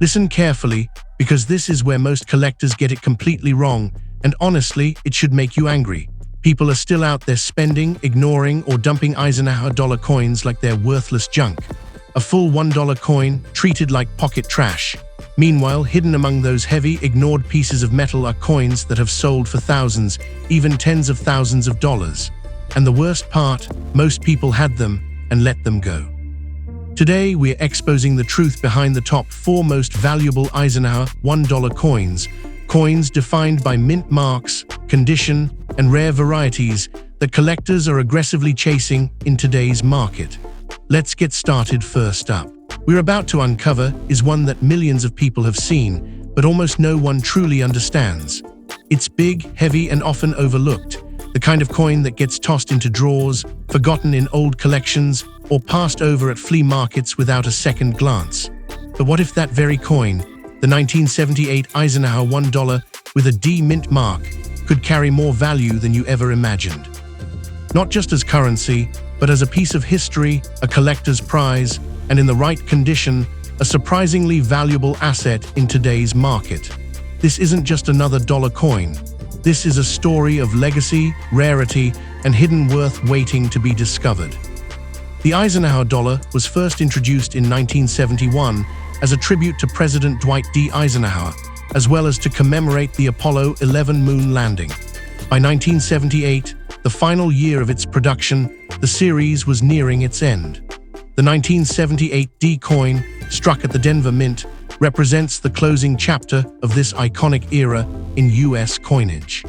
Listen carefully, because this is where most collectors get it completely wrong, and honestly, it should make you angry. People are still out there spending, ignoring, or dumping Eisenhower dollar coins like they're worthless junk. A full $1 coin, treated like pocket trash. Meanwhile, hidden among those heavy, ignored pieces of metal are coins that have sold for thousands, even tens of thousands of dollars. And the worst part, most people had them and let them go. Today, we're exposing the truth behind the top 4 most valuable Eisenhower $1 coins. Coins defined by mint marks, condition, and rare varieties that collectors are aggressively chasing in today's market. Let's get started. First up, we're about to uncover is one that millions of people have seen, but almost no one truly understands. It's big, heavy, and often overlooked. The kind of coin that gets tossed into drawers, forgotten in old collections, or passed over at flea markets without a second glance. But what if that very coin, the 1978 Eisenhower $1 with a D mint mark, could carry more value than you ever imagined? Not just as currency, but as a piece of history, a collector's prize, and in the right condition, a surprisingly valuable asset in today's market. This isn't just another dollar coin. This is a story of legacy, rarity, and hidden worth waiting to be discovered. The Eisenhower dollar was first introduced in 1971 as a tribute to President Dwight D. Eisenhower, as well as to commemorate the Apollo 11 moon landing. By 1978, the final year of its production, the series was nearing its end. The 1978 D coin, struck at the Denver Mint, represents the closing chapter of this iconic era in U.S. coinage.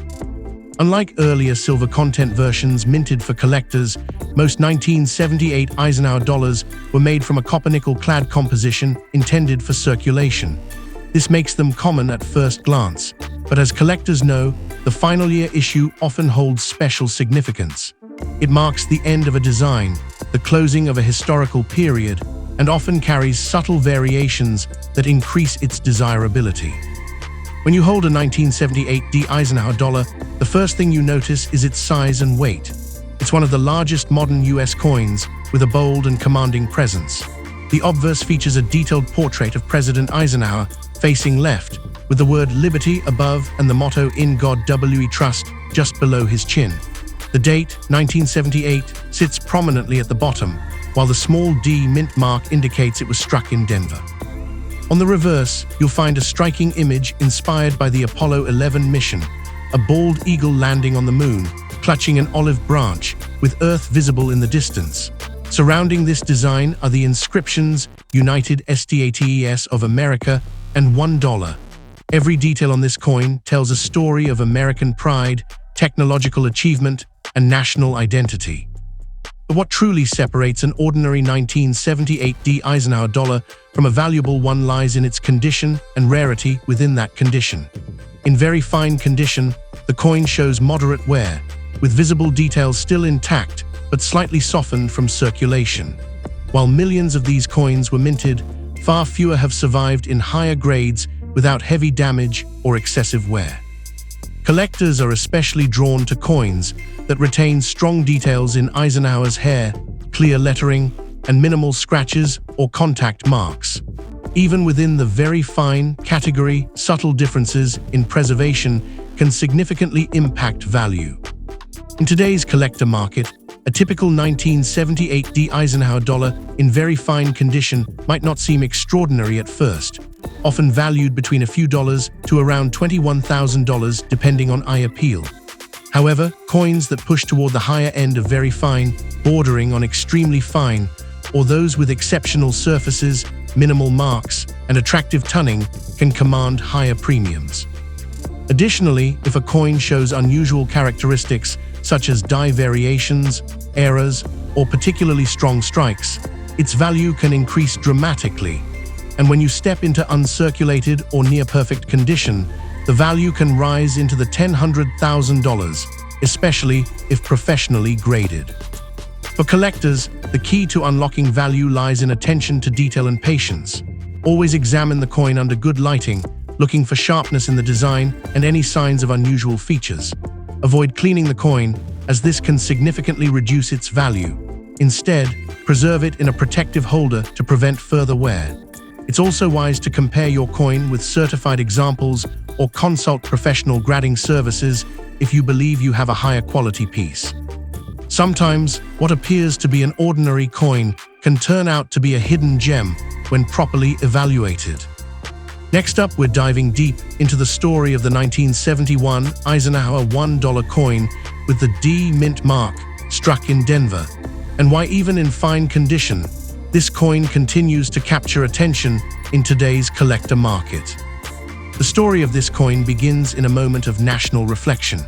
Unlike earlier silver content versions minted for collectors, most 1978 Eisenhower dollars were made from a copper-nickel clad composition intended for circulation. This makes them common at first glance, but as collectors know, the final year issue often holds special significance. It marks the end of a design, the closing of a historical period, and often carries subtle variations that increase its desirability. When you hold a 1978 D Eisenhower dollar, the first thing you notice is its size and weight. It's one of the largest modern US coins, with a bold and commanding presence. The obverse features a detailed portrait of President Eisenhower, facing left, with the word Liberty above and the motto In God We Trust just below his chin. The date, 1978, sits prominently at the bottom, while the small D mint mark indicates it was struck in Denver. On the reverse, you'll find a striking image inspired by the Apollo 11 mission, a bald eagle landing on the moon, clutching an olive branch, with Earth visible in the distance. Surrounding this design are the inscriptions United States of America and $1. Every detail on this coin tells a story of American pride, technological achievement, and national identity. But what truly separates an ordinary 1978 D Eisenhower dollar from a valuable one lies in its condition and rarity within that condition. In very fine condition, the coin shows moderate wear, with visible details still intact but slightly softened from circulation. While millions of these coins were minted, far fewer have survived in higher grades without heavy damage or excessive wear. Collectors are especially drawn to coins that retain strong details in Eisenhower's hair, clear lettering, and minimal scratches or contact marks. Even within the very fine category, subtle differences in preservation can significantly impact value. In today's collector market, a typical 1978 D Eisenhower dollar in very fine condition might not seem extraordinary at first, often valued between a few dollars to around $21,000 depending on eye appeal. However, coins that push toward the higher end of very fine, bordering on extremely fine, or those with exceptional surfaces, minimal marks, and attractive toning can command higher premiums. Additionally, if a coin shows unusual characteristics such as die variations, errors, or particularly strong strikes, its value can increase dramatically. And when you step into uncirculated or near-perfect condition, the value can rise into the $100,000, especially if professionally graded. For collectors, the key to unlocking value lies in attention to detail and patience. Always examine the coin under good lighting, looking for sharpness in the design and any signs of unusual features. Avoid cleaning the coin, as this can significantly reduce its value. Instead, preserve it in a protective holder to prevent further wear. It's also wise to compare your coin with certified examples or consult professional grading services if you believe you have a higher quality piece. Sometimes, what appears to be an ordinary coin can turn out to be a hidden gem when properly evaluated. Next up, we're diving deep into the story of the 1971 Eisenhower $1 coin with the D mint mark struck in Denver, and why even in fine condition, this coin continues to capture attention in today's collector market. The story of this coin begins in a moment of national reflection.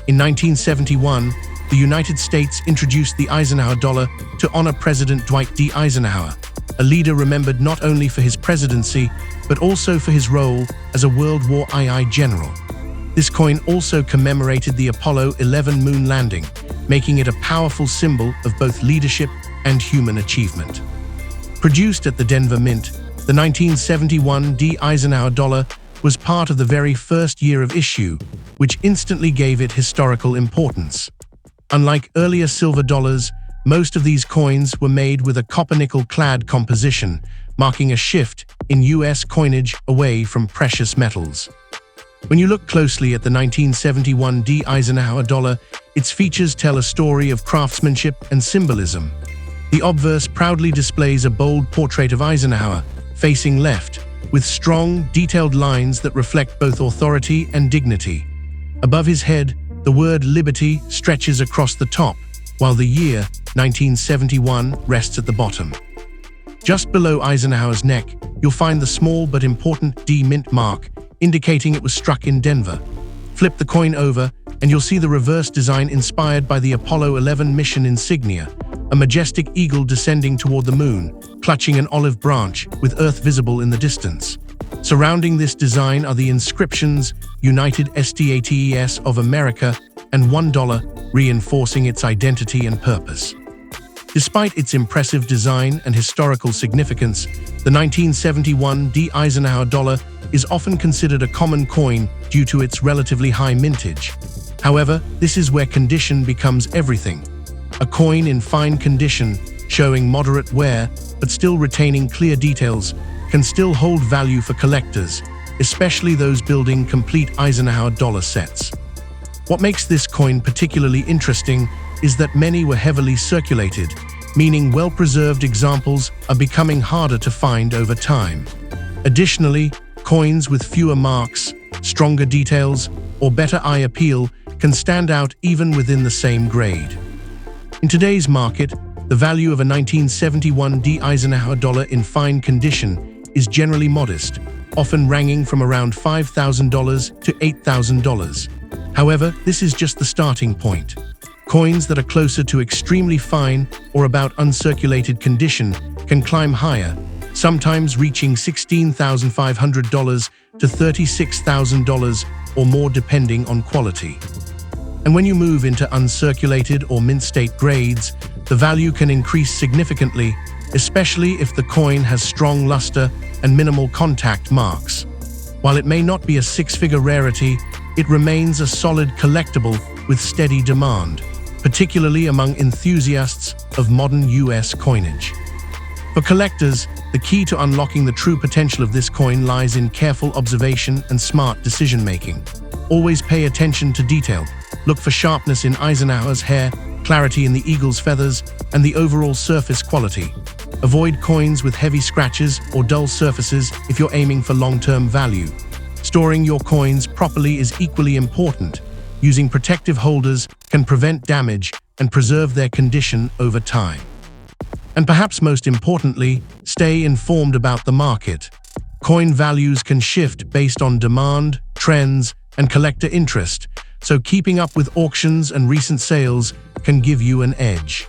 In 1971, the United States introduced the Eisenhower dollar to honor President Dwight D. Eisenhower, a leader remembered not only for his presidency, but also for his role as a World War II general. This coin also commemorated the Apollo 11 moon landing, making it a powerful symbol of both leadership and human achievement. Produced at the Denver Mint, the 1971 D. Eisenhower dollar was part of the very first year of issue, which instantly gave it historical importance. Unlike earlier silver dollars, most of these coins were made with a copper-nickel-clad composition, marking a shift in U.S. coinage away from precious metals. When you look closely at the 1971 D. Eisenhower dollar, its features tell a story of craftsmanship and symbolism. The obverse proudly displays a bold portrait of Eisenhower, facing left, with strong, detailed lines that reflect both authority and dignity. Above his head, the word liberty stretches across the top, while the year, 1971, rests at the bottom. Just below Eisenhower's neck, you'll find the small but important D mint mark, indicating it was struck in Denver. Flip the coin over, and you'll see the reverse design inspired by the Apollo 11 mission insignia, a majestic eagle descending toward the moon, clutching an olive branch with Earth visible in the distance. Surrounding this design are the inscriptions United States of America and $1, reinforcing its identity and purpose. Despite its impressive design and historical significance, the 1971 D. Eisenhower dollar is often considered a common coin due to its relatively high mintage. However, this is where condition becomes everything. A coin in fine condition, showing moderate wear but still retaining clear details, can still hold value for collectors, especially those building complete Eisenhower dollar sets. What makes this coin particularly interesting is that many were heavily circulated, meaning well-preserved examples are becoming harder to find over time. Additionally, coins with fewer marks, stronger details, or better eye appeal can stand out even within the same grade. In today's market, the value of a 1971 D. Eisenhower dollar in fine condition is generally modest, often ranging from around $5,000 to $8,000. However, this is just the starting point. Coins that are closer to extremely fine or about uncirculated condition can climb higher, sometimes reaching $16,500 to $36,000 or more depending on quality. And when you move into uncirculated or mint-state grades, the value can increase significantly, especially if the coin has strong luster and minimal contact marks. While it may not be a six-figure rarity, it remains a solid collectible with steady demand, particularly among enthusiasts of modern US coinage. For collectors, the key to unlocking the true potential of this coin lies in careful observation and smart decision-making. Always pay attention to detail. Look for sharpness in Eisenhower's hair, clarity in the eagle's feathers, and the overall surface quality. Avoid coins with heavy scratches or dull surfaces if you're aiming for long-term value. Storing your coins properly is equally important. Using protective holders can prevent damage and preserve their condition over time. And perhaps most importantly, stay informed about the market. Coin values can shift based on demand, trends, and collector interest, so keeping up with auctions and recent sales can give you an edge.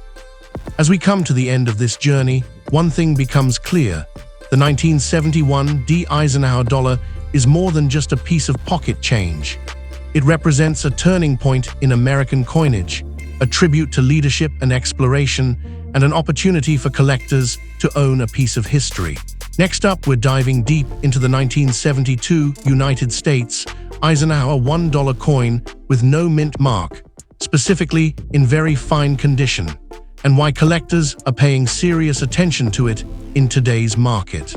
As we come to the end of this journey, one thing becomes clear. The 1971 D. Eisenhower dollar is more than just a piece of pocket change. It represents a turning point in American coinage, a tribute to leadership and exploration, and an opportunity for collectors to own a piece of history. Next up, we're diving deep into the 1972 United States Eisenhower $1 coin with no mint mark, specifically in very fine condition, and why collectors are paying serious attention to it in today's market.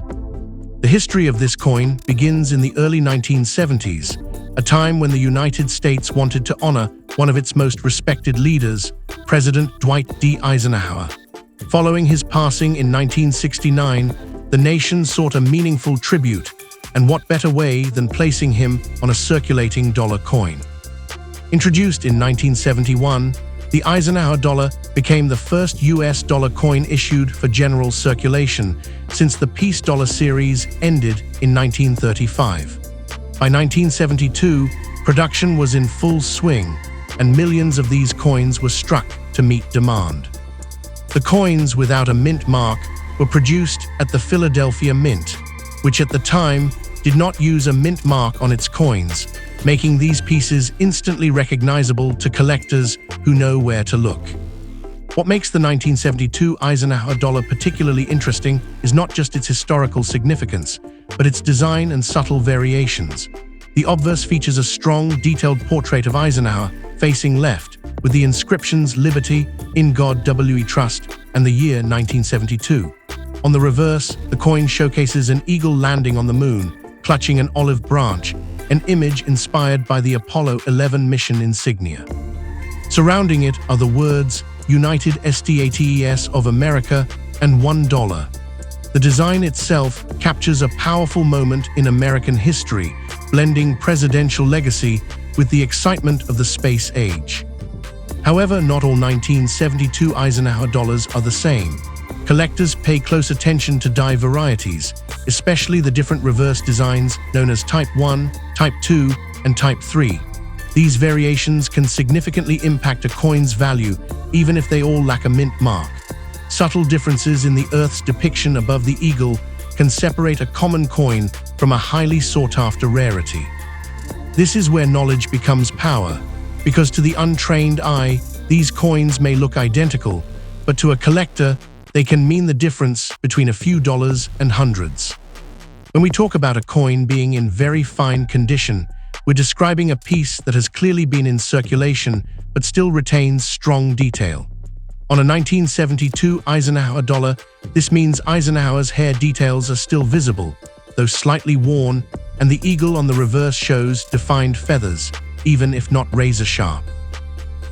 The history of this coin begins in the early 1970s, a time when the United States wanted to honor one of its most respected leaders, President Dwight D. Eisenhower. Following his passing in 1969, the nation sought a meaningful tribute, and what better way than placing him on a circulating dollar coin? Introduced in 1971, the Eisenhower dollar became the first US dollar coin issued for general circulation since the Peace Dollar series ended in 1935. By 1972, production was in full swing, and millions of these coins were struck to meet demand. The coins without a mint mark were produced at the Philadelphia Mint, which at the time did not use a mint mark on its coins, making these pieces instantly recognizable to collectors who know where to look. What makes the 1972 Eisenhower dollar particularly interesting is not just its historical significance, but its design and subtle variations. The obverse features a strong, detailed portrait of Eisenhower facing left, with the inscriptions "Liberty," "In God We Trust," and the year 1972. On the reverse, the coin showcases an eagle landing on the moon, clutching an olive branch, an image inspired by the Apollo 11 mission insignia. Surrounding it are the words United States of America and $1. The design itself captures a powerful moment in American history, blending presidential legacy with the excitement of the space age. However, not all 1972 Eisenhower dollars are the same. Collectors pay close attention to die varieties, especially the different reverse designs known as Type 1, Type 2, and Type 3. These variations can significantly impact a coin's value, even if they all lack a mint mark. Subtle differences in the Earth's depiction above the eagle can separate a common coin from a highly sought-after rarity. This is where knowledge becomes power, because to the untrained eye, these coins may look identical, but to a collector, they can mean the difference between a few dollars and hundreds. When we talk about a coin being in very fine condition, we're describing a piece that has clearly been in circulation but still retains strong detail. On a 1972 Eisenhower dollar, this means Eisenhower's hair details are still visible, though slightly worn, and the eagle on the reverse shows defined feathers, even if not razor-sharp.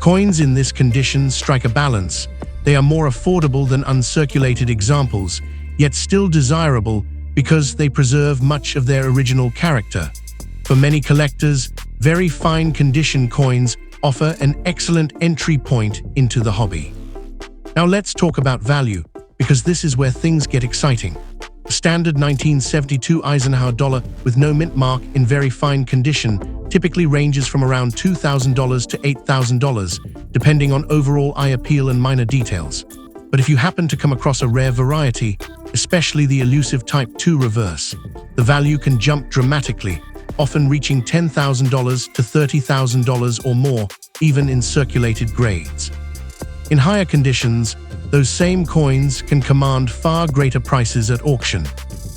Coins in this condition strike a balance. They are more affordable than uncirculated examples, yet still desirable because they preserve much of their original character. For many collectors, very fine condition coins offer an excellent entry point into the hobby. Now let's talk about value, because this is where things get exciting. A standard 1972 Eisenhower dollar with no mint mark in very fine condition typically ranges from around $2,000 to $8,000, depending on overall eye appeal and minor details. But if you happen to come across a rare variety, especially the elusive Type 2 reverse, the value can jump dramatically, often reaching $10,000 to $30,000 or more, even in circulated grades. In higher conditions, those same coins can command far greater prices at auction.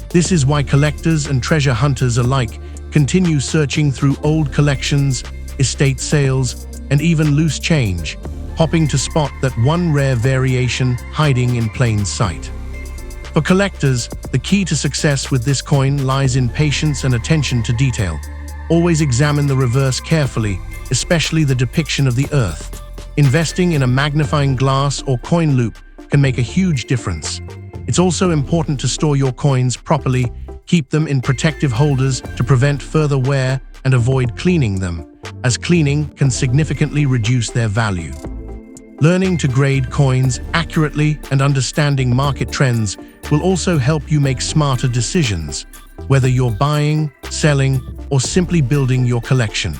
This is why collectors and treasure hunters alike continue searching through old collections, estate sales, and even loose change, hoping to spot that one rare variation hiding in plain sight. For collectors, the key to success with this coin lies in patience and attention to detail. Always examine the reverse carefully, especially the depiction of the Earth. Investing in a magnifying glass or coin loop can make a huge difference. It's also important to store your coins properly. Keep them in protective holders to prevent further wear and avoid cleaning them, as cleaning can significantly reduce their value. Learning to grade coins accurately and understanding market trends will also help you make smarter decisions, whether you're buying, selling, or simply building your collection.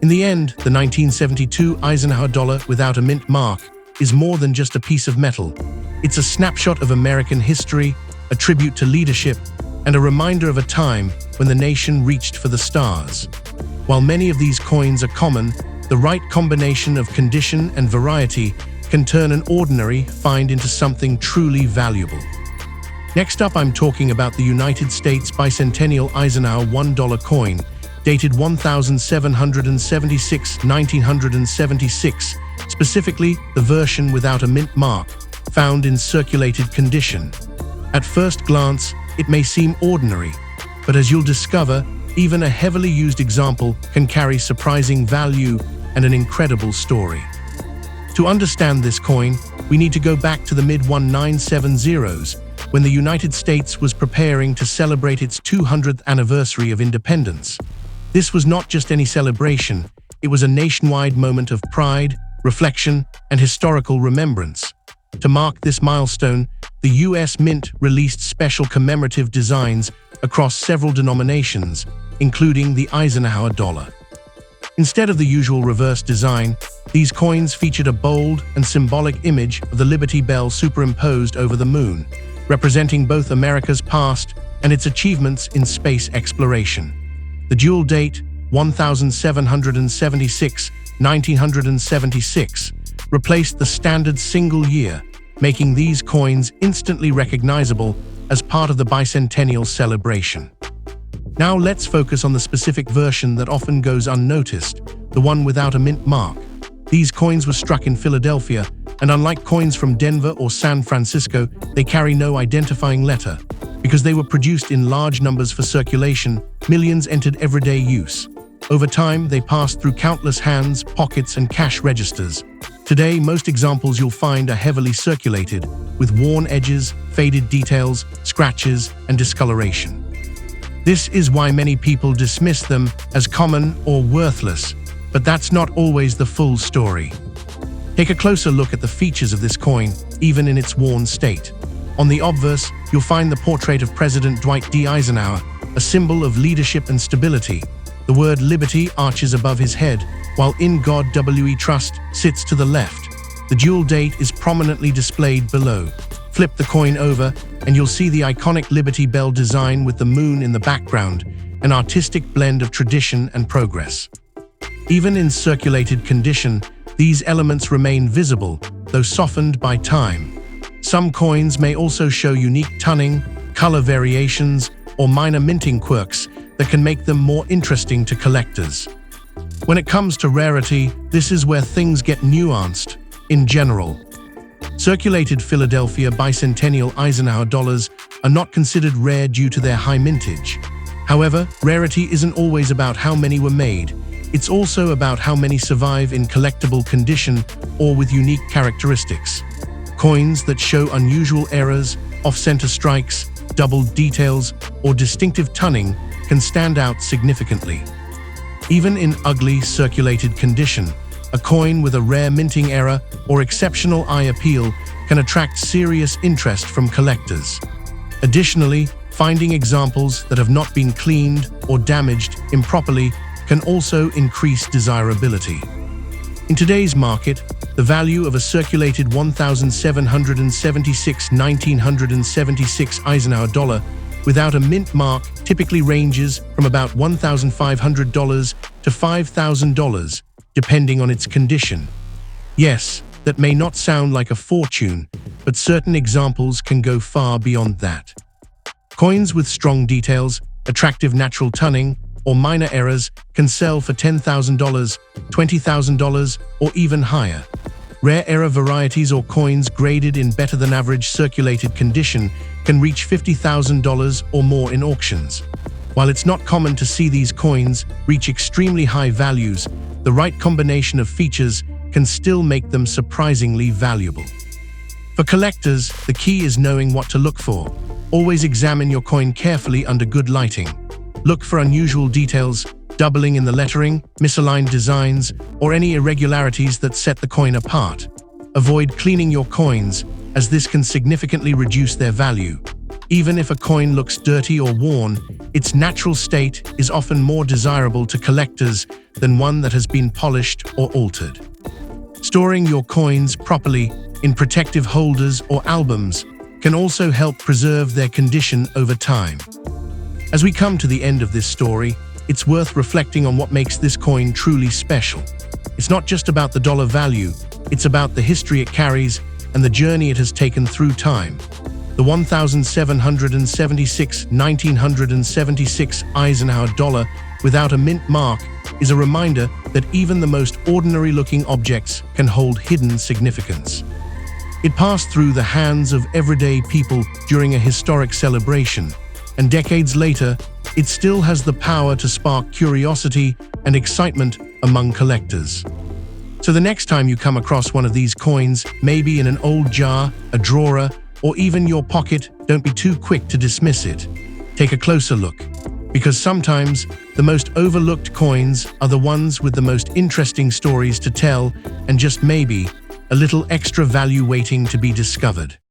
In the end, the 1972 Eisenhower dollar without a mint mark is more than just a piece of metal. It's a snapshot of American history, a tribute to leadership, and a reminder of a time when the nation reached for the stars. While many of these coins are common, the right combination of condition and variety can turn an ordinary find into something truly valuable. Next up, I'm talking about the United States Bicentennial Eisenhower $1 coin, dated 1776-1976, specifically the version without a mint mark, found in circulated condition. At first glance, it may seem ordinary, but as you'll discover, even a heavily used example can carry surprising value and an incredible story. To understand this coin, we need to go back to the mid-1970s, when the United States was preparing to celebrate its 200th anniversary of independence. This was not just any celebration, it was a nationwide moment of pride, reflection, and historical remembrance. To mark this milestone, the U.S. Mint released special commemorative designs across several denominations, including the Eisenhower dollar. Instead of the usual reverse design, these coins featured a bold and symbolic image of the Liberty Bell superimposed over the moon, representing both America's past and its achievements in space exploration. The dual date, 1776, 1976, replaced the standard single year, making these coins instantly recognizable as part of the bicentennial celebration. Now let's focus on the specific version that often goes unnoticed, the one without a mint mark. These coins were struck in Philadelphia, and unlike coins from Denver or San Francisco, they carry no identifying letter. Because they were produced in large numbers for circulation, millions entered everyday use. Over time, they passed through countless hands, pockets, and cash registers. Today, most examples you'll find are heavily circulated, with worn edges, faded details, scratches, and discoloration. This is why many people dismiss them as common or worthless, but that's not always the full story. Take a closer look at the features of this coin, even in its worn state. On the obverse, you'll find the portrait of President Dwight D. Eisenhower, a symbol of leadership and stability. The word liberty arches above his head, while In God We Trust sits to the left. The dual date is prominently displayed below. Flip the coin over, and you'll see the iconic Liberty Bell design with the moon in the background, an artistic blend of tradition and progress. Even in circulated condition, these elements remain visible, though softened by time. Some coins may also show unique tunning, color variations, or minor minting quirks that can make them more interesting to collectors. When it comes to rarity, this is where things get nuanced. In general, circulated Philadelphia bicentennial Eisenhower dollars are not considered rare due to their high mintage. However, rarity isn't always about how many were made. It's also about how many survive in collectible condition or with unique characteristics. Coins that show unusual errors, off-center strikes, doubled details, or distinctive tunning can stand out significantly. Even in ugly circulated condition, a coin with a rare minting error or exceptional eye appeal can attract serious interest from collectors. Additionally, finding examples that have not been cleaned or damaged improperly can also increase desirability. In today's market, the value of a circulated 1776-1976 Eisenhower dollar without a mint mark typically ranges from about $1,500 to $5,000, depending on its condition. Yes, that may not sound like a fortune, but certain examples can go far beyond that. Coins with strong details, attractive natural tunning, or minor errors can sell for $10,000, $20,000, or even higher. Rare error varieties or coins graded in better-than-average circulated condition can reach $50,000 or more in auctions. While it's not common to see these coins reach extremely high values, the right combination of features can still make them surprisingly valuable. For collectors, the key is knowing what to look for. Always examine your coin carefully under good lighting. Look for unusual details, doubling in the lettering, misaligned designs, or any irregularities that set the coin apart. Avoid cleaning your coins, as this can significantly reduce their value. Even if a coin looks dirty or worn, its natural state is often more desirable to collectors than one that has been polished or altered. Storing your coins properly in protective holders or albums can also help preserve their condition over time. As we come to the end of this story, it's worth reflecting on what makes this coin truly special. It's not just about the dollar value, it's about the history it carries and the journey it has taken through time. The 1776-1976 Eisenhower dollar without a mint mark is a reminder that even the most ordinary-looking objects can hold hidden significance. It passed through the hands of everyday people during a historic celebration, and decades later, it still has the power to spark curiosity and excitement among collectors. So the next time you come across one of these coins, maybe in an old jar, a drawer, or even your pocket, don't be too quick to dismiss it. Take a closer look, because sometimes the most overlooked coins are the ones with the most interesting stories to tell and just maybe a little extra value waiting to be discovered.